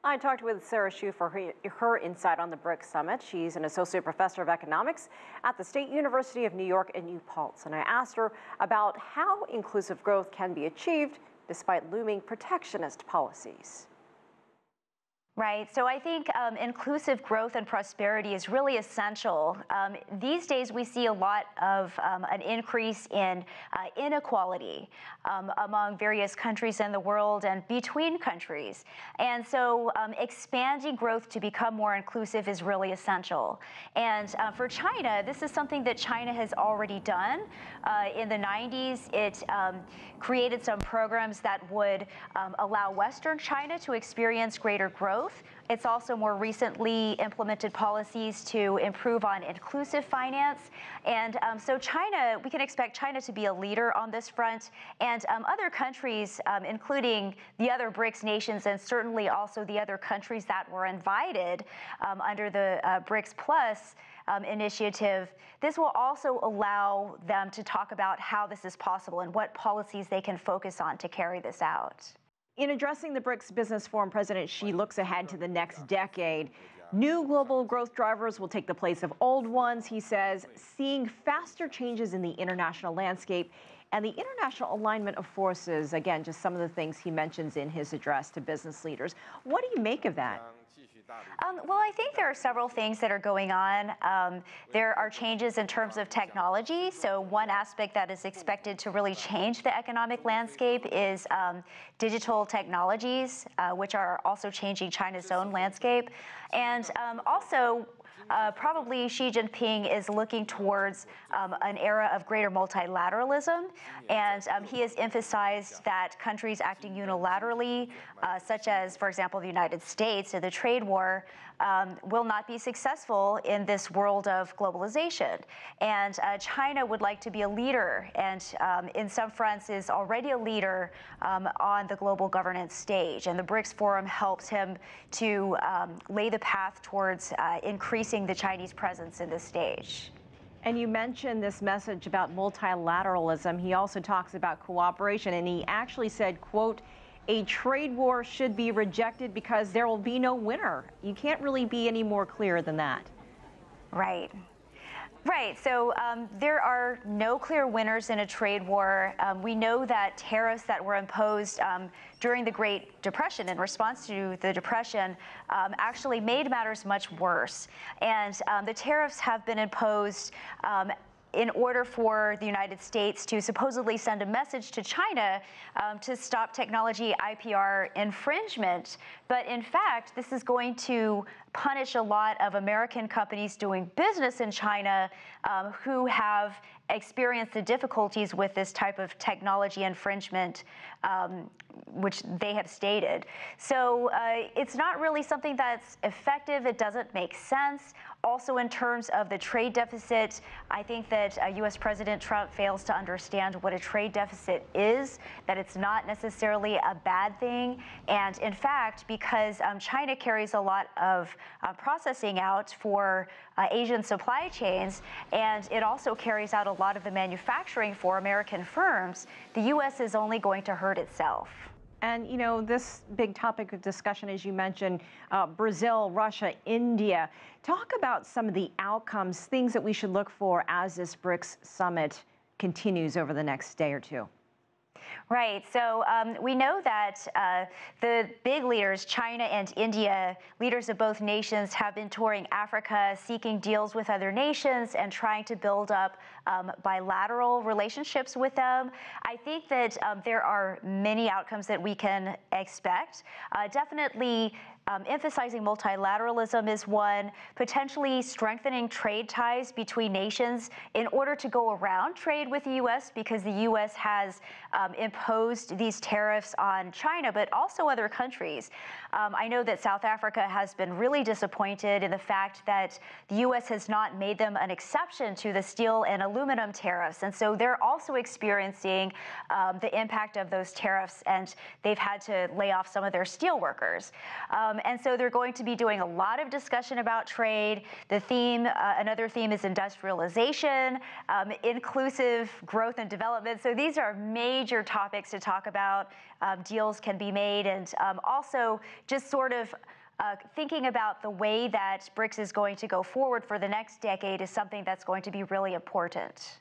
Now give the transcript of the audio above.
I talked with Sara Hsu for her insight on the BRICS summit. She's an associate professor of economics at the State University of New York in New Paltz. And I asked her about how inclusive growth can be achieved despite looming protectionist policies. Right. So I think inclusive growth and prosperity is really essential. These days, we see a lot of an increase in inequality among various countries in the world and between countries. And so expanding growth to become more inclusive is really essential. And for China, this is something that China has already done. In the 90s, it created some programs that would allow Western China to experience greater growth. It's also more recently implemented policies to improve on inclusive finance. And so China, we can expect China to be a leader on this front. And other countries, including the other BRICS nations and certainly also the other countries that were invited under the BRICS Plus initiative, this will also allow them to talk about how this is possible and what policies they can focus on to carry this out. In addressing the BRICS Business Forum, President Xi looks ahead to the next decade. New global growth drivers will take the place of old ones, he says, seeing faster changes in the international landscape and the international alignment of forces. Again, just some of the things he mentions in his address to business leaders. What do you make of that? Well, I think there are several things that are going on. There are changes in terms of technology. So one aspect that is expected to really change the economic landscape is digital technologies, which are also changing China's own landscape. And also, probably Xi Jinping is looking towards an era of greater multilateralism, and he has emphasized that countries acting unilaterally, such as, for example, the United States in the trade war, will not be successful in this world of globalization. And China would like to be a leader, and in some fronts is already a leader on the global governance stage. And the BRICS Forum helps him to lay the path towards increasing the Chinese presence in this stage. And you mentioned this message about multilateralism. He also talks about cooperation, and he actually said, quote, "A trade war should be rejected because there will be no winner." You can't really be any more clear than that. Right. Right. So there are no clear winners in a trade war. We know that tariffs that were imposed during the Great Depression in response to the Depression actually made matters much worse. And the tariffs have been imposed in order for the United States to supposedly send a message to China to stop technology IPR infringement. But in fact, this is going to punish a lot of American companies doing business in China who have experienced the difficulties with this type of technology infringement, which they have stated. So it's not really something that's effective. It doesn't make sense. Also, in terms of the trade deficit, I think that U.S. President Trump fails to understand what a trade deficit is, that it's not necessarily a bad thing. And in fact, because China carries a lot of processing out for Asian supply chains, and it also carries out a lot of the manufacturing for American firms, the U.S. is only going to hurt itself. And, you know, this big topic of discussion, as you mentioned, Brazil, Russia, India. Talk about some of the outcomes, things that we should look for as this BRICS summit continues over the next day or two. Right. So we know that the big leaders, China and India, leaders of both nations, have been touring Africa, seeking deals with other nations and trying to build up bilateral relationships with them. I think that there are many outcomes that we can expect. Definitely emphasizing multilateralism is one, potentially strengthening trade ties between nations in order to go around trade with the U.S. because the U.S. has imposed these tariffs on China, but also other countries. I know that South Africa has been really disappointed in the fact that the U.S. has not made them an exception to the steel and aluminum tariffs. And so they're also experiencing the impact of those tariffs, and they've had to lay off some of their steel workers. And so they're going to be doing a lot of discussion about trade. The theme, another theme is industrialization, inclusive growth and development. So these are major topics topics to talk about. Deals can be made, and also just sort of thinking about the way that BRICS is going to go forward for the next decade is something that's going to be really important.